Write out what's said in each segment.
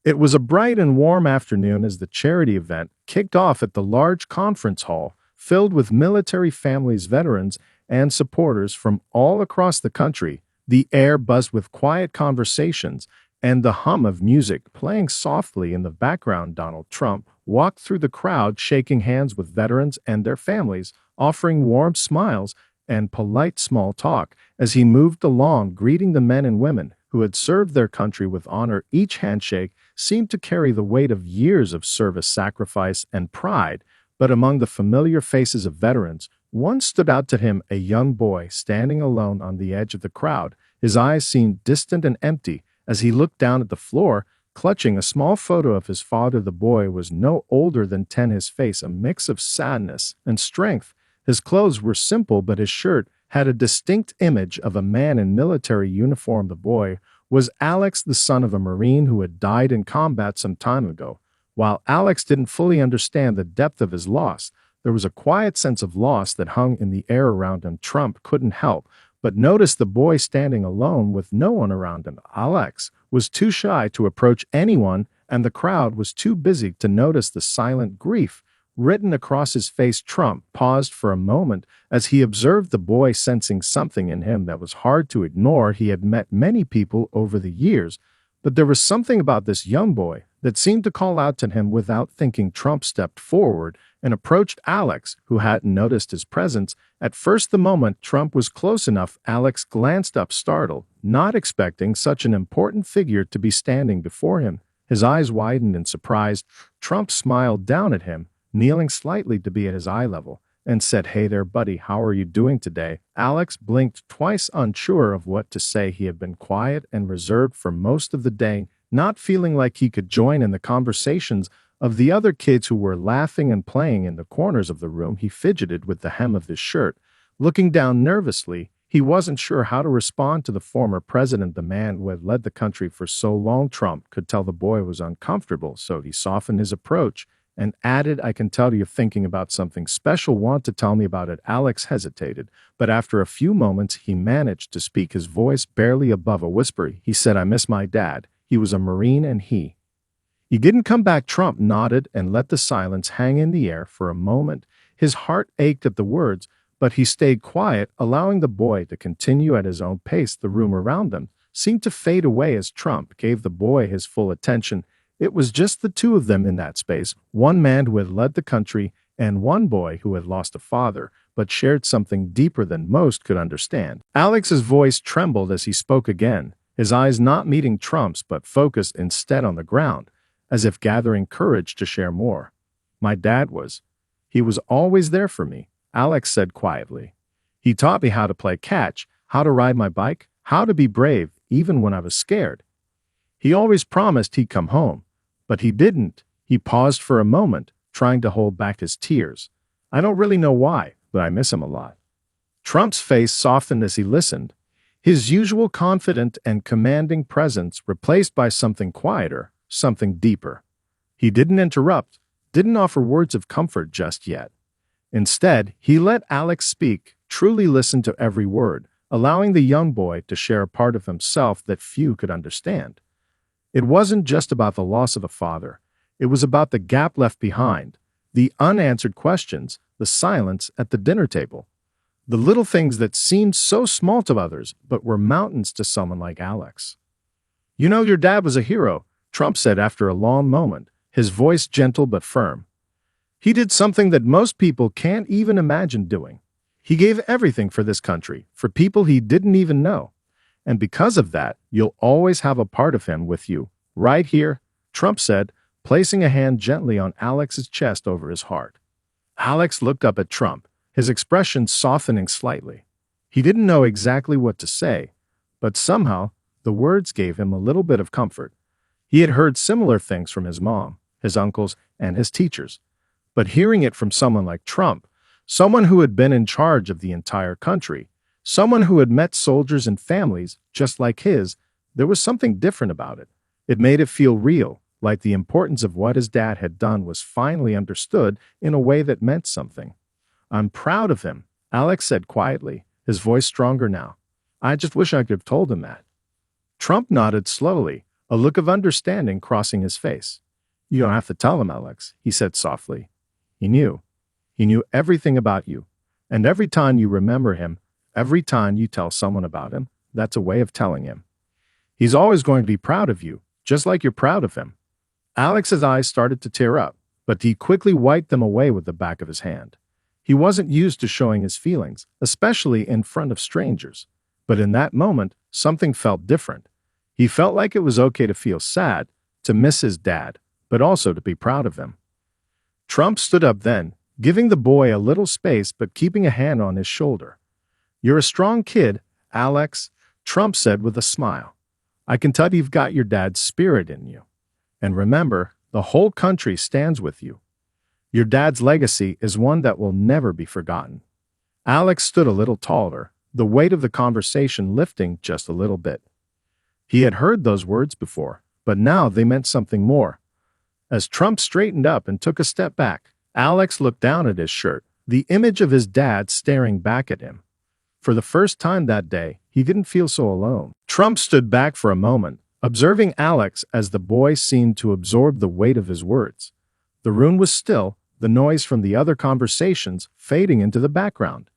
It was a bright and warm afternoon as the charity event kicked off at the large conference hall filled with military families, veterans, and supporters from all across the country. The air buzzed with quiet conversations and the hum of music playing softly in the background. Donald Trump walked through the crowd, shaking hands with veterans and their families, offering warm smiles and polite small talk as he moved along, greeting the men and women who had served their country with honor. Each handshake seemed to carry the weight of years of service, sacrifice, and pride. But among the familiar faces of veterans, one stood out to him, a young boy standing alone on the edge of the crowd. His eyes seemed distant and empty as he looked down at the floor, clutching a small photo of his father. The boy was no older than 10, his face a mix of sadness and strength. His clothes were simple, but his shirt had a distinct image of a man in military uniform. The boy was Alex, the son of a Marine who had died in combat some time ago. While Alex didn't fully understand the depth of his loss, there was a quiet sense of loss that hung in the air around him. Trump couldn't help but notice the boy standing alone with no one around him. Alex was too shy to approach anyone, and the crowd was too busy to notice the silent grief written across his face. Trump paused for a moment as he observed the boy, sensing something in him that was hard to ignore. He had met many people over the years, but there was something about this young boy that seemed to call out to him. Without thinking, Trump stepped forward and approached Alex, who hadn't noticed his presence. At first, the moment Trump was close enough, Alex glanced up, startled, not expecting such an important figure to be standing before him. His eyes widened in surprise. Trump smiled down at him, kneeling slightly to be at his eye level, and said, "Hey there, buddy, how are you doing today?" Alex blinked twice, unsure of what to say. He had been quiet and reserved for most of the day, not feeling like he could join in the conversations of the other kids who were laughing and playing in the corners of the room. He fidgeted with the hem of his shirt, looking down nervously. He wasn't sure how to respond to the former president, the man who had led the country for so long. Trump could tell the boy was uncomfortable, so he softened his approach and added, "I can tell you're thinking about something special. Want to tell me about it?" Alex hesitated, but after a few moments he managed to speak, his voice barely above a whisper. He said, "I miss my dad. He was a Marine and he didn't come back." Trump nodded and let the silence hang in the air for a moment. His heart ached at the words, but he stayed quiet, allowing the boy to continue at his own pace. The room around them seemed to fade away as Trump gave the boy his full attention. It was just the two of them in that space, one man who had led the country and one boy who had lost a father, but shared something deeper than most could understand. Alex's voice trembled as he spoke again, his eyes not meeting Trump's but focused instead on the ground, as if gathering courage to share more. "My dad he was always there for me," Alex said quietly. "He taught me how to play catch, how to ride my bike, how to be brave, even when I was scared. He always promised he'd come home, but he didn't." He paused for a moment, trying to hold back his tears. "I don't really know why, but I miss him a lot." Trump's face softened as he listened, his usual confident and commanding presence replaced by something quieter, something deeper. He didn't interrupt, didn't offer words of comfort just yet. Instead, he let Alex speak, truly listened to every word, allowing the young boy to share a part of himself that few could understand. It wasn't just about the loss of a father. It was about the gap left behind, the unanswered questions, the silence at the dinner table, the little things that seemed so small to others but were mountains to someone like Alex. "You know, your dad was a hero," Trump said after a long moment, his voice gentle but firm. "He did something that most people can't even imagine doing. He gave everything for this country, for people he didn't even know. And because of that, you'll always have a part of him with you, right here," Trump said, placing a hand gently on Alex's chest over his heart. Alex looked up at Trump, his expression softening slightly. He didn't know exactly what to say, but somehow the words gave him a little bit of comfort. He had heard similar things from his mom, his uncles, and his teachers. But hearing it from someone like Trump, someone who had been in charge of the entire country, someone who had met soldiers and families just like his, there was something different about it. It made it feel real, like the importance of what his dad had done was finally understood in a way that meant something. "I'm proud of him," Alex said quietly, his voice stronger now. "I just wish I could have told him that." Trump nodded slowly, a look of understanding crossing his face. "You don't have to tell him, Alex," he said softly. He knew. He knew everything about you. And every time you remember him, every time you tell someone about him, that's a way of telling him. He's always going to be proud of you, just like you're proud of him. Alex's eyes started to tear up, but he quickly wiped them away with the back of his hand. He wasn't used to showing his feelings, especially in front of strangers. But in that moment, something felt different. He felt like it was okay to feel sad, to miss his dad, but also to be proud of him. Trump stood up then, giving the boy a little space but keeping a hand on his shoulder. "You're a strong kid, Alex," Trump said with a smile. "I can tell you've got your dad's spirit in you. And remember, the whole country stands with you. Your dad's legacy is one that will never be forgotten." Alex stood a little taller, the weight of the conversation lifting just a little bit. He had heard those words before, but now they meant something more. As Trump straightened up and took a step back, Alex looked down at his shirt, the image of his dad staring back at him. For the first time that day, he didn't feel so alone. Trump stood back for a moment, observing Alex as the boy seemed to absorb the weight of his words. The room was still, the noise from the other conversations fading into the background.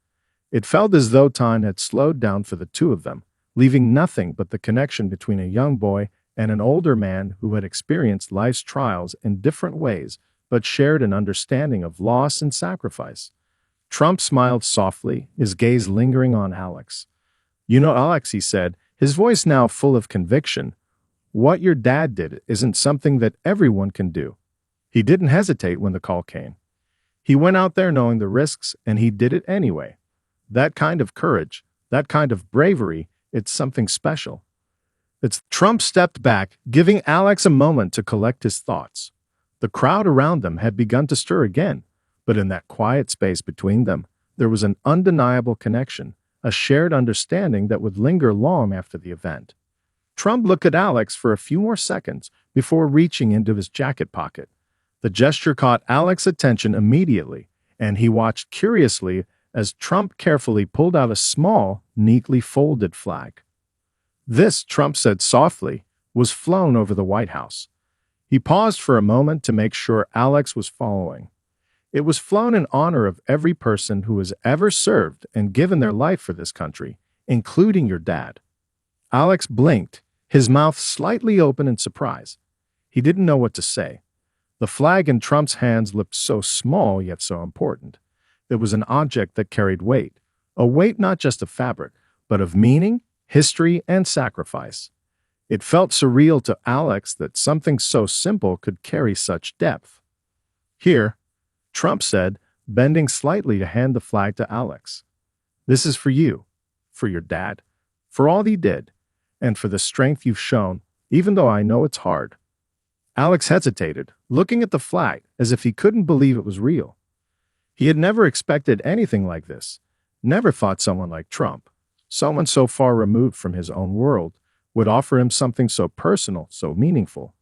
It felt as though time had slowed down for the two of them, leaving nothing but the connection between a young boy and an older man who had experienced life's trials in different ways, but shared an understanding of loss and sacrifice. Trump smiled softly, his gaze lingering on Alex. "You know, Alex," he said, his voice now full of conviction, "what your dad did isn't something that everyone can do." He didn't hesitate when the call came. He went out there knowing the risks, and he did it anyway. That kind of courage, that kind of bravery, it's something special. Trump stepped back, giving Alex a moment to collect his thoughts. The crowd around them had begun to stir again, but in that quiet space between them, there was an undeniable connection, a shared understanding that would linger long after the event. Trump looked at Alex for a few more seconds before reaching into his jacket pocket. The gesture caught Alex's attention immediately, and he watched curiously as Trump carefully pulled out a small, neatly folded flag. "This," Trump said softly, "was flown over the White House." He paused for a moment to make sure Alex was following. "It was flown in honor of every person who has ever served and given their life for this country, including your dad." Alex blinked, his mouth slightly open in surprise. He didn't know what to say. The flag in Trump's hands looked so small yet so important. It was an object that carried weight, a weight not just of fabric, but of meaning, history, and sacrifice. It felt surreal to Alex that something so simple could carry such depth. "Here," Trump said, bending slightly to hand the flag to Alex. "This is for you, for your dad, for all he did, and for the strength you've shown, even though I know it's hard." Alex hesitated, looking at the flag as if he couldn't believe it was real. He had never expected anything like this, never thought someone like Trump, someone so far removed from his own world, would offer him something so personal, so meaningful.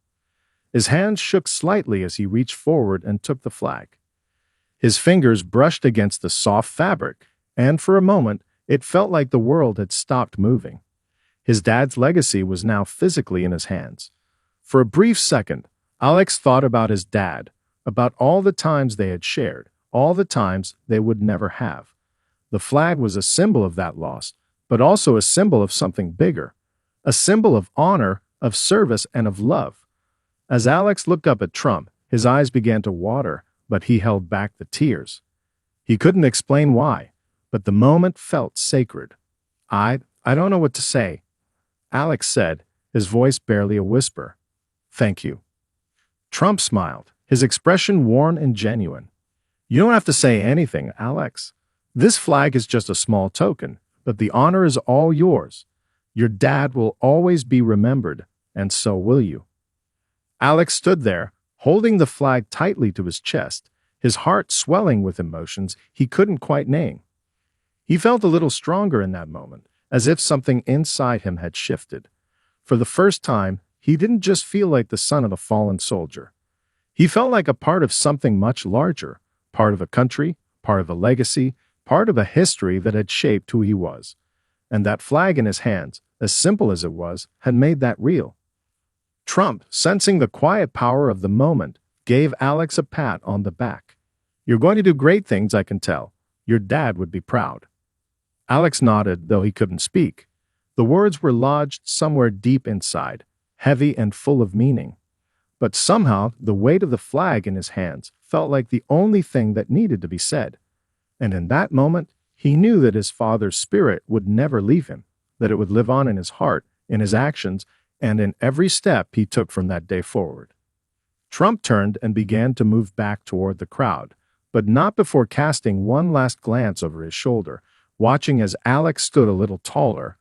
His hands shook slightly as he reached forward and took the flag. His fingers brushed against the soft fabric, and for a moment, it felt like the world had stopped moving. His dad's legacy was now physically in his hands. For a brief second, Alex thought about his dad, about all the times they had shared, all the times they would never have. The flag was a symbol of that loss, but also a symbol of something bigger, a symbol of honor, of service, and of love. As Alex looked up at Trump, his eyes began to water, but he held back the tears. He couldn't explain why, but the moment felt sacred. I don't know what to say," Alex said, his voice barely a whisper. "Thank you." Trump smiled, his expression warm and genuine. "You don't have to say anything, Alex. This flag is just a small token, but the honor is all yours. Your dad will always be remembered, and so will you." Alex stood there, holding the flag tightly to his chest, his heart swelling with emotions he couldn't quite name. He felt a little stronger in that moment, as if something inside him had shifted. For the first time, he didn't just feel like the son of a fallen soldier. He felt like a part of something much larger, part of a country, part of a legacy, part of a history that had shaped who he was. And that flag in his hands, as simple as it was, had made that real. Trump, sensing the quiet power of the moment, gave Alex a pat on the back. "You're going to do great things, I can tell. Your dad would be proud." Alex nodded, though he couldn't speak. The words were lodged somewhere deep inside, heavy and full of meaning. But somehow, the weight of the flag in his hands felt like the only thing that needed to be said. And in that moment, he knew that his father's spirit would never leave him, that it would live on in his heart, in his actions, and in every step he took from that day forward. Trump turned and began to move back toward the crowd, but not before casting one last glance over his shoulder, watching as Alex stood a little taller,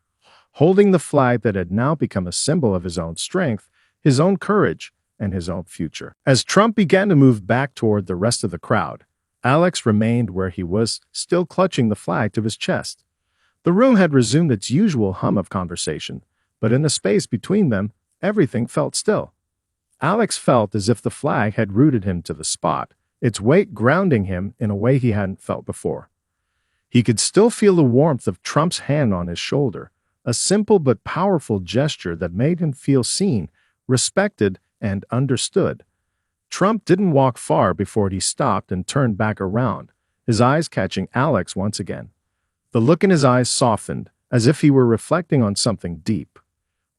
holding the flag that had now become a symbol of his own strength, his own courage, and his own future. As Trump began to move back toward the rest of the crowd, Alex remained where he was, still clutching the flag to his chest. The room had resumed its usual hum of conversation, but in the space between them, everything felt still. Alex felt as if the flag had rooted him to the spot, its weight grounding him in a way he hadn't felt before. He could still feel the warmth of Trump's hand on his shoulder, a simple but powerful gesture that made him feel seen, respected, and understood. Trump didn't walk far before he stopped and turned back around, his eyes catching Alex once again. The look in his eyes softened, as if he were reflecting on something deep.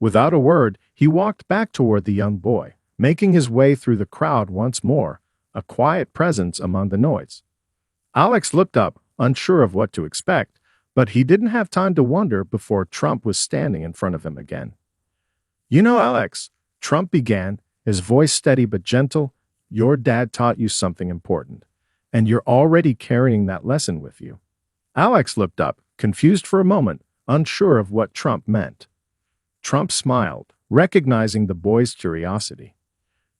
Without a word, he walked back toward the young boy, making his way through the crowd once more, a quiet presence among the noise. Alex looked up, unsure of what to expect, but he didn't have time to wonder before Trump was standing in front of him again. "You know, Alex," Trump began, his voice steady but gentle, "your dad taught you something important, and you're already carrying that lesson with you." Alex looked up, confused for a moment, unsure of what Trump meant. Trump smiled, recognizing the boy's curiosity.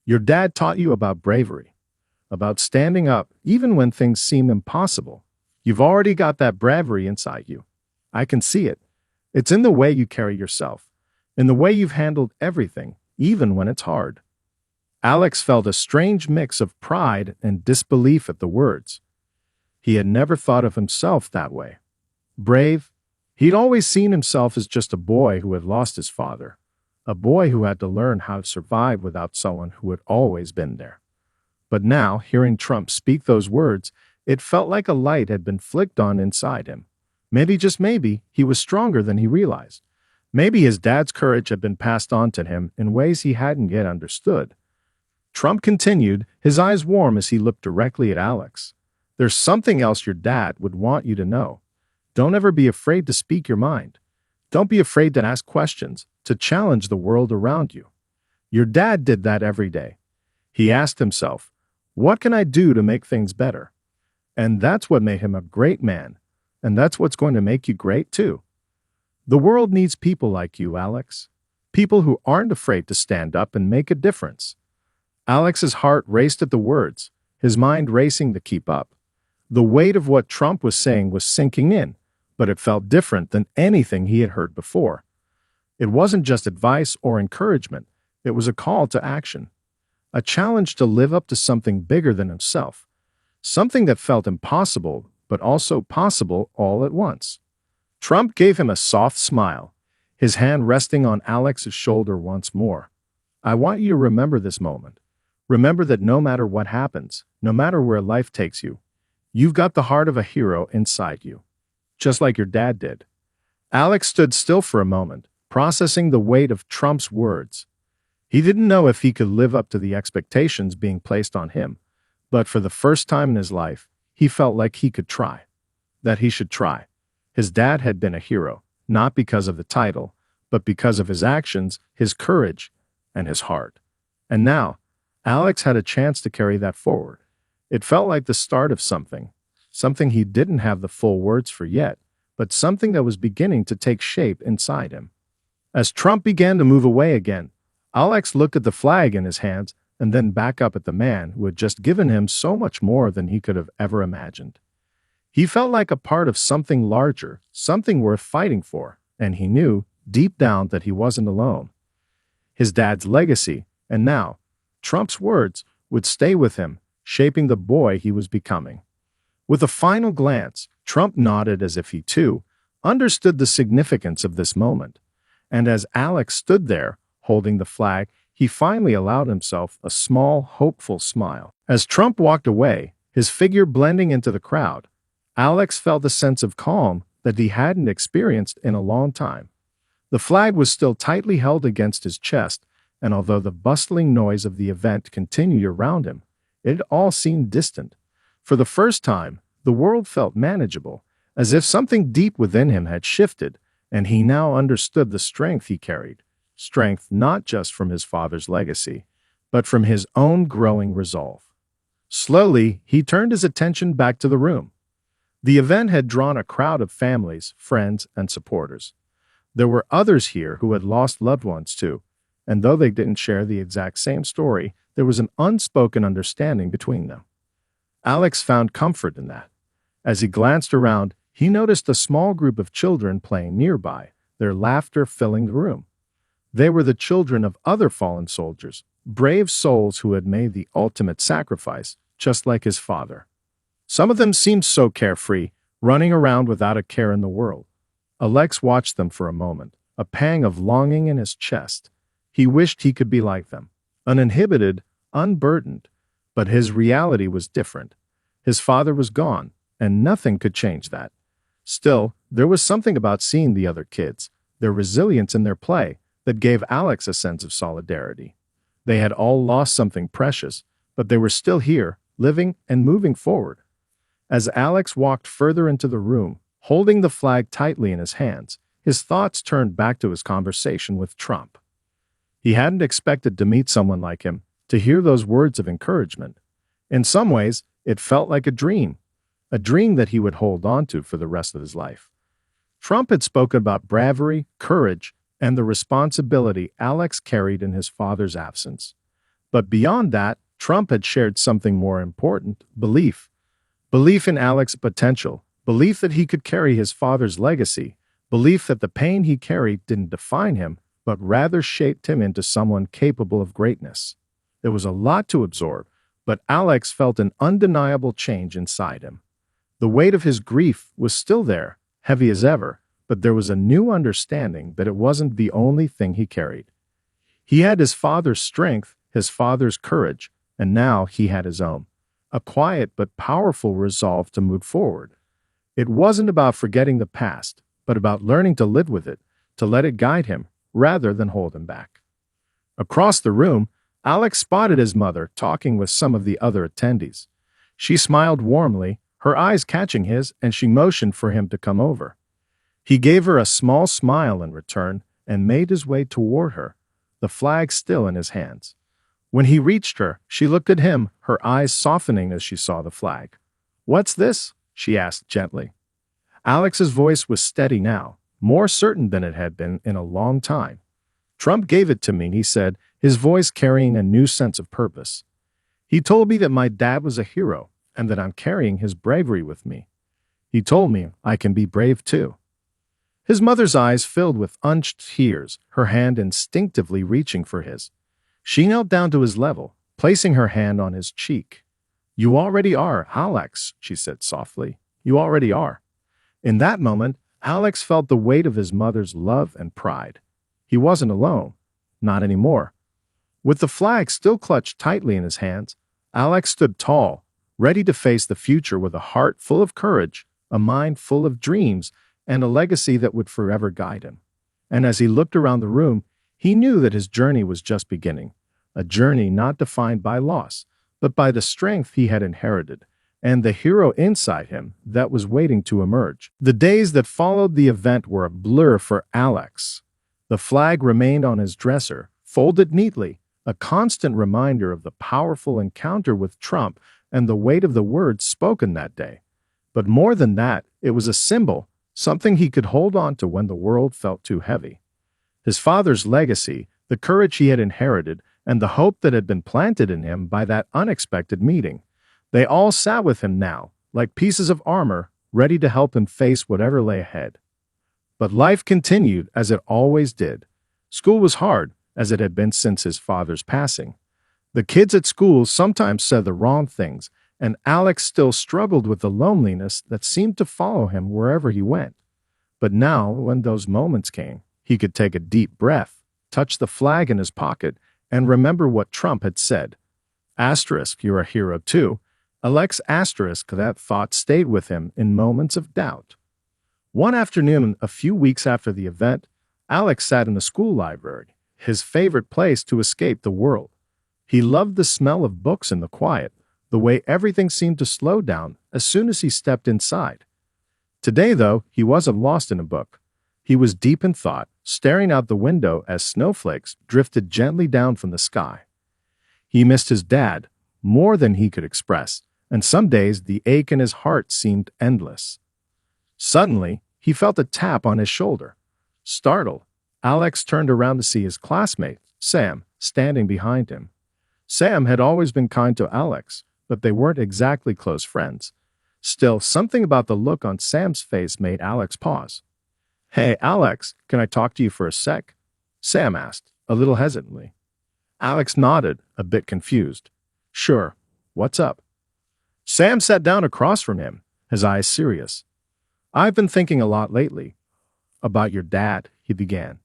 "Your dad taught you about bravery, about standing up even when things seem impossible. You've already got that bravery inside you. I can see it. It's in the way you carry yourself, in the way you've handled everything, even when it's hard." Alex felt a strange mix of pride and disbelief at the words. He had never thought of himself that way. Brave? He'd always seen himself as just a boy who had lost his father, a boy who had to learn how to survive without someone who had always been there. But now, hearing Trump speak those words, it felt like a light had been flicked on inside him. Maybe, just maybe, he was stronger than he realized. Maybe his dad's courage had been passed on to him in ways he hadn't yet understood. Trump continued, his eyes warm as he looked directly at Alex. "There's something else your dad would want you to know. Don't ever be afraid to speak your mind. Don't be afraid to ask questions, to challenge the world around you. Your dad did that every day. He asked himself, what can I do to make things better? And that's what made him a great man. And that's what's going to make you great too. The world needs people like you, Alex. People who aren't afraid to stand up and make a difference." Alex's heart raced at the words, his mind racing to keep up. The weight of what Trump was saying was sinking in, but it felt different than anything he had heard before. It wasn't just advice or encouragement, it was a call to action. A challenge to live up to something bigger than himself. Something that felt impossible, but also possible all at once. Trump gave him a soft smile, his hand resting on Alex's shoulder once more. "I want you to remember this moment. Remember that no matter what happens, no matter where life takes you, you've got the heart of a hero inside you, just like your dad did." Alex stood still for a moment, processing the weight of Trump's words. He didn't know if he could live up to the expectations being placed on him, but for the first time in his life, he felt like he could try, that he should try. His dad had been a hero, not because of the title, but because of his actions, his courage, and his heart. And now, Alex had a chance to carry that forward. It felt like the start of something he didn't have the full words for yet, but something that was beginning to take shape inside him. As Trump began to move away again, Alex looked at the flag in his hands and then back up at the man who had just given him so much more than he could have ever imagined. He felt like a part of something larger, something worth fighting for, and he knew, deep down, that he wasn't alone. His dad's legacy, and now, Trump's words, would stay with him, shaping the boy he was becoming. With a final glance, Trump nodded as if he, too, understood the significance of this moment. And as Alex stood there, holding the flag, he finally allowed himself a small, hopeful smile. As Trump walked away, his figure blending into the crowd, Alex felt a sense of calm that he hadn't experienced in a long time. The flag was still tightly held against his chest, and although the bustling noise of the event continued around him, it all seemed distant. For the first time, the world felt manageable, as if something deep within him had shifted, and he now understood the strength he carried. Strength not just from his father's legacy, but from his own growing resolve. Slowly, he turned his attention back to the room. The event had drawn a crowd of families, friends, and supporters. There were others here who had lost loved ones too, and though they didn't share the exact same story, there was an unspoken understanding between them. Alex found comfort in that. As he glanced around, he noticed a small group of children playing nearby, their laughter filling the room. They were the children of other fallen soldiers, brave souls who had made the ultimate sacrifice, just like his father. Some of them seemed so carefree, running around without a care in the world. Alex watched them for a moment, a pang of longing in his chest. He wished he could be like them, uninhibited, unburdened. But his reality was different. His father was gone, and nothing could change that. Still, there was something about seeing the other kids, their resilience in their play, that gave Alex a sense of solidarity. They had all lost something precious, but they were still here, living and moving forward. As Alex walked further into the room, holding the flag tightly in his hands, his thoughts turned back to his conversation with Trump. He hadn't expected to meet someone like him, to hear those words of encouragement. In some ways, it felt like a dream that he would hold on to for the rest of his life. Trump had spoken about bravery, courage, and the responsibility Alex carried in his father's absence. But beyond that, Trump had shared something more important: belief. Belief in Alex's potential, belief that he could carry his father's legacy, belief that the pain he carried didn't define him, but rather shaped him into someone capable of greatness. There was a lot to absorb, but Alex felt an undeniable change inside him. The weight of his grief was still there, heavy as ever, but there was a new understanding that it wasn't the only thing he carried. He had his father's strength, his father's courage, and now he had his own, a quiet but powerful resolve to move forward. It wasn't about forgetting the past, but about learning to live with it, to let it guide him, rather than hold him back. Across the room, Alex spotted his mother talking with some of the other attendees. She smiled warmly, her eyes catching his, and she motioned for him to come over. He gave her a small smile in return and made his way toward her, the flag still in his hands. When he reached her, she looked at him, her eyes softening as she saw the flag. "What's this?" she asked gently. Alex's voice was steady now, more certain than it had been in a long time. "Trump gave it to me," he said, his voice carrying a new sense of purpose. "He told me that my dad was a hero and that I'm carrying his bravery with me. He told me I can be brave too." His mother's eyes filled with unshed tears, her hand instinctively reaching for his. She knelt down to his level, placing her hand on his cheek. "You already are, Alex," she said softly. "You already are." In that moment, Alex felt the weight of his mother's love and pride. He wasn't alone. Not anymore. With the flag still clutched tightly in his hands, Alex stood tall, ready to face the future with a heart full of courage, a mind full of dreams, and a legacy that would forever guide him. And as he looked around the room, he knew that his journey was just beginning, a journey not defined by loss, but by the strength he had inherited, and the hero inside him that was waiting to emerge. The days that followed the event were a blur for Alex. The flag remained on his dresser, folded neatly, a constant reminder of the powerful encounter with Trump and the weight of the words spoken that day. But more than that, it was a symbol, something he could hold on to when the world felt too heavy. His father's legacy, the courage he had inherited, and the hope that had been planted in him by that unexpected meeting. They all sat with him now, like pieces of armor, ready to help him face whatever lay ahead. But life continued as it always did. School was hard, as it had been since his father's passing. The kids at school sometimes said the wrong things, and Alex still struggled with the loneliness that seemed to follow him wherever he went. But now, when those moments came, he could take a deep breath, touch the flag in his pocket, and remember what Trump had said. Asterisk, you're a hero too. Alex asterisk, that thought stayed with him in moments of doubt. One afternoon, a few weeks after the event, Alex sat in the school library, his favorite place to escape the world. He loved the smell of books and the quiet, the way everything seemed to slow down as soon as he stepped inside. Today, though, he wasn't lost in a book. He was deep in thought, staring out the window as snowflakes drifted gently down from the sky. He missed his dad more than he could express, and some days the ache in his heart seemed endless. Suddenly, he felt a tap on his shoulder. Startled, Alex turned around to see his classmate, Sam, standing behind him. Sam had always been kind to Alex, but they weren't exactly close friends. Still, something about the look on Sam's face made Alex pause. "Hey, Alex, can I talk to you for a sec?" Sam asked, a little hesitantly. Alex nodded, a bit confused. "Sure. What's up?" Sam sat down across from him, his eyes serious. "I've been thinking a lot lately. About your dad," he began.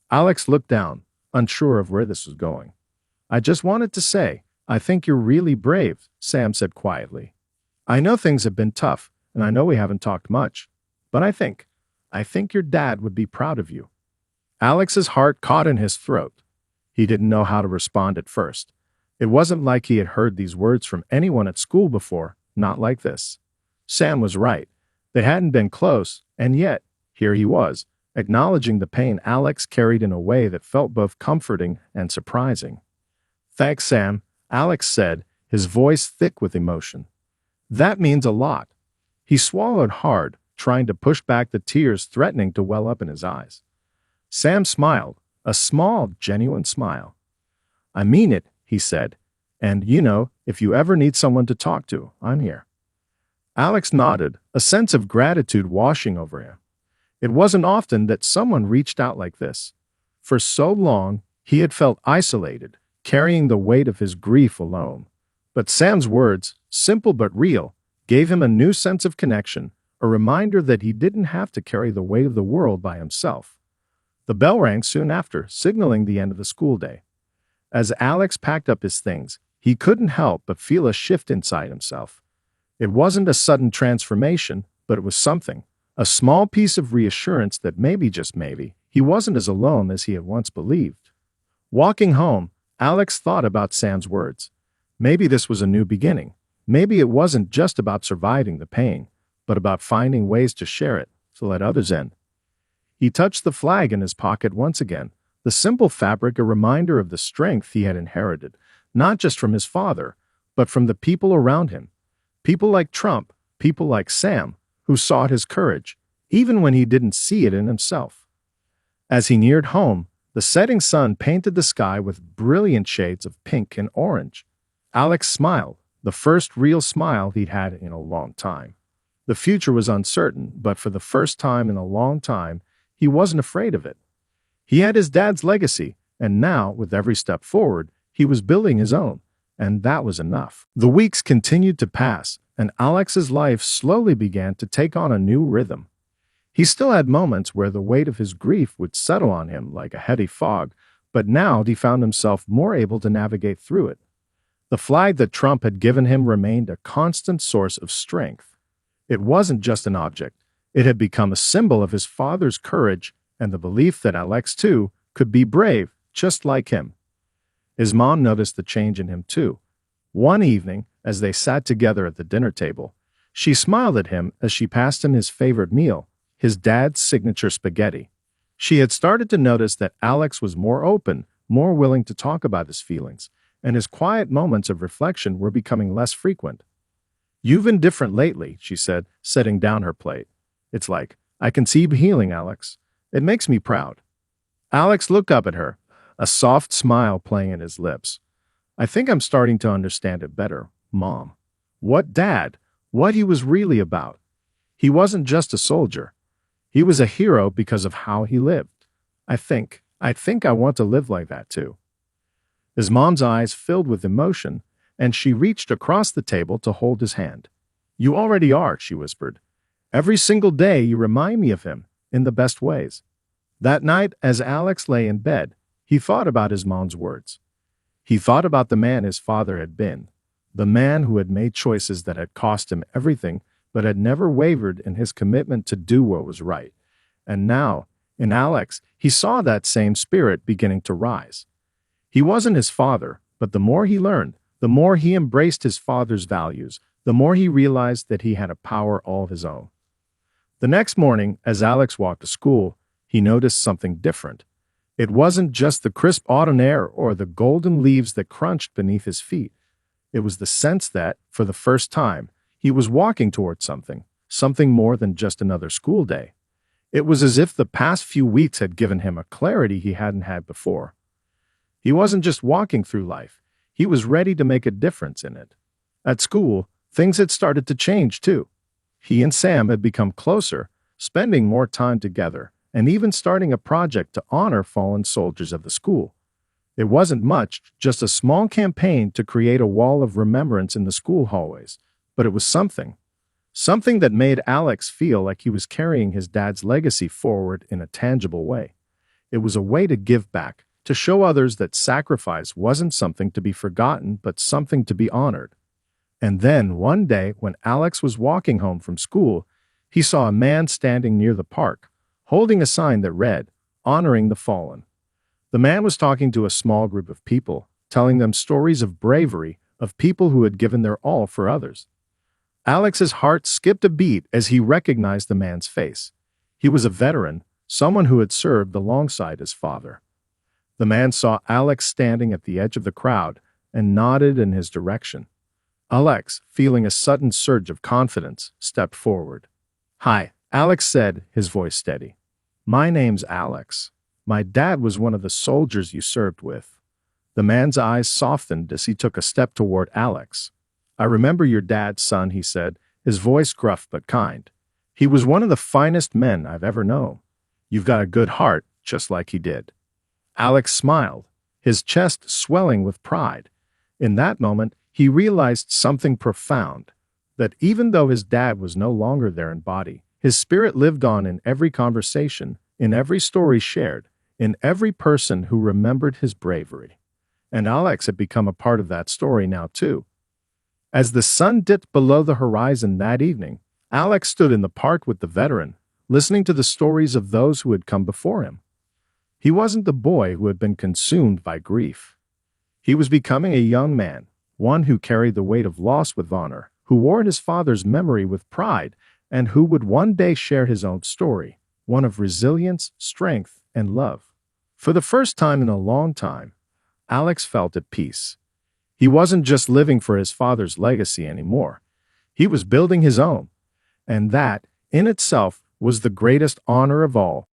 Alex looked down, unsure of where this was going. "I just wanted to say, I think you're really brave," Sam said quietly. "I know things have been tough, and I know we haven't talked much, but I think your dad would be proud of you." Alex's heart caught in his throat. He didn't know how to respond at first. It wasn't like he had heard these words from anyone at school before, not like this. Sam was right. They hadn't been close, and yet, here he was, acknowledging the pain Alex carried in a way that felt both comforting and surprising. "Thanks, Sam," Alex said, his voice thick with emotion. "That means a lot." He swallowed hard, trying to push back the tears threatening to well up in his eyes. Sam smiled, a small, genuine smile. "I mean it," he said, "and, if you ever need someone to talk to, I'm here." Alex nodded, a sense of gratitude washing over him. It wasn't often that someone reached out like this. For so long, he had felt isolated, carrying the weight of his grief alone. But Sam's words, simple but real, gave him a new sense of connection, a reminder that he didn't have to carry the weight of the world by himself. The bell rang soon after, signaling the end of the school day. As Alex packed up his things, he couldn't help but feel a shift inside himself. It wasn't a sudden transformation, but it was something, a small piece of reassurance that maybe, just maybe, he wasn't as alone as he had once believed. Walking home, Alex thought about Sam's words. Maybe this was a new beginning. Maybe it wasn't just about surviving the pain, but about finding ways to share it, to let others in. He touched the flag in his pocket once again, the simple fabric a reminder of the strength he had inherited, not just from his father, but from the people around him. People like Trump, people like Sam, who sought his courage, even when he didn't see it in himself. As he neared home, the setting sun painted the sky with brilliant shades of pink and orange. Alex smiled, the first real smile he'd had in a long time. The future was uncertain, but for the first time in a long time, he wasn't afraid of it. He had his dad's legacy, and now, with every step forward, he was building his own, and that was enough. The weeks continued to pass, and Alex's life slowly began to take on a new rhythm. He still had moments where the weight of his grief would settle on him like a heavy fog, but now he found himself more able to navigate through it. The flag that Trump had given him remained a constant source of strength. It wasn't just an object. It had become a symbol of his father's courage and the belief that Alex, too, could be brave, just like him. His mom noticed the change in him, too. One evening, as they sat together at the dinner table, she smiled at him as she passed him his favorite meal, his dad's signature spaghetti. She had started to notice that Alex was more open, more willing to talk about his feelings, and his quiet moments of reflection were becoming less frequent. "You've been different lately," she said, setting down her plate. "It's like, I can see you healing, Alex. It makes me proud." Alex looked up at her, a soft smile playing at his lips. "I think I'm starting to understand it better, Mom. What Dad, what he was really about. He wasn't just a soldier. He was a hero because of how he lived. I think I want to live like that too." His mom's eyes filled with emotion, and she reached across the table to hold his hand. "You already are," she whispered. "Every single day you remind me of him, in the best ways." That night, as Alex lay in bed, he thought about his mom's words. He thought about the man his father had been, the man who had made choices that had cost him everything but had never wavered in his commitment to do what was right. And now, in Alex, he saw that same spirit beginning to rise. He wasn't his father, but the more he learned, the more he embraced his father's values, the more he realized that he had a power all of his own. The next morning, as Alex walked to school, he noticed something different. It wasn't just the crisp autumn air or the golden leaves that crunched beneath his feet. It was the sense that, for the first time, he was walking toward something more than just another school day. It was as if the past few weeks had given him a clarity he hadn't had before. He wasn't just walking through life, he was ready to make a difference in it. At school, things had started to change too. He and Sam had become closer, spending more time together, and even starting a project to honor fallen soldiers of the school. It wasn't much, just a small campaign to create a wall of remembrance in the school hallways, but it was something. Something that made Alex feel like he was carrying his dad's legacy forward in a tangible way. It was a way to give back, to show others that sacrifice wasn't something to be forgotten, but something to be honored. And then, one day, when Alex was walking home from school, he saw a man standing near the park, holding a sign that read, "Honoring the Fallen." The man was talking to a small group of people, telling them stories of bravery, of people who had given their all for others. Alex's heart skipped a beat as he recognized the man's face. He was a veteran, someone who had served alongside his father. The man saw Alex standing at the edge of the crowd and nodded in his direction. Alex, feeling a sudden surge of confidence, stepped forward. "Hi," Alex said, his voice steady. "My name's Alex. My dad was one of the soldiers you served with." The man's eyes softened as he took a step toward Alex. "I remember your dad, son," he said, his voice gruff but kind. "He was one of the finest men I've ever known. You've got a good heart, just like he did." Alex smiled, his chest swelling with pride. In that moment, he realized something profound, that even though his dad was no longer there in body, his spirit lived on in every conversation, in every story shared, in every person who remembered his bravery. And Alex had become a part of that story now too. As the sun dipped below the horizon that evening, Alex stood in the park with the veteran, listening to the stories of those who had come before him. He wasn't the boy who had been consumed by grief. He was becoming a young man, one who carried the weight of loss with honor, who wore his father's memory with pride, and who would one day share his own story, one of resilience, strength, and love. For the first time in a long time, Alex felt at peace. He wasn't just living for his father's legacy anymore. He was building his own. And that, in itself, was the greatest honor of all.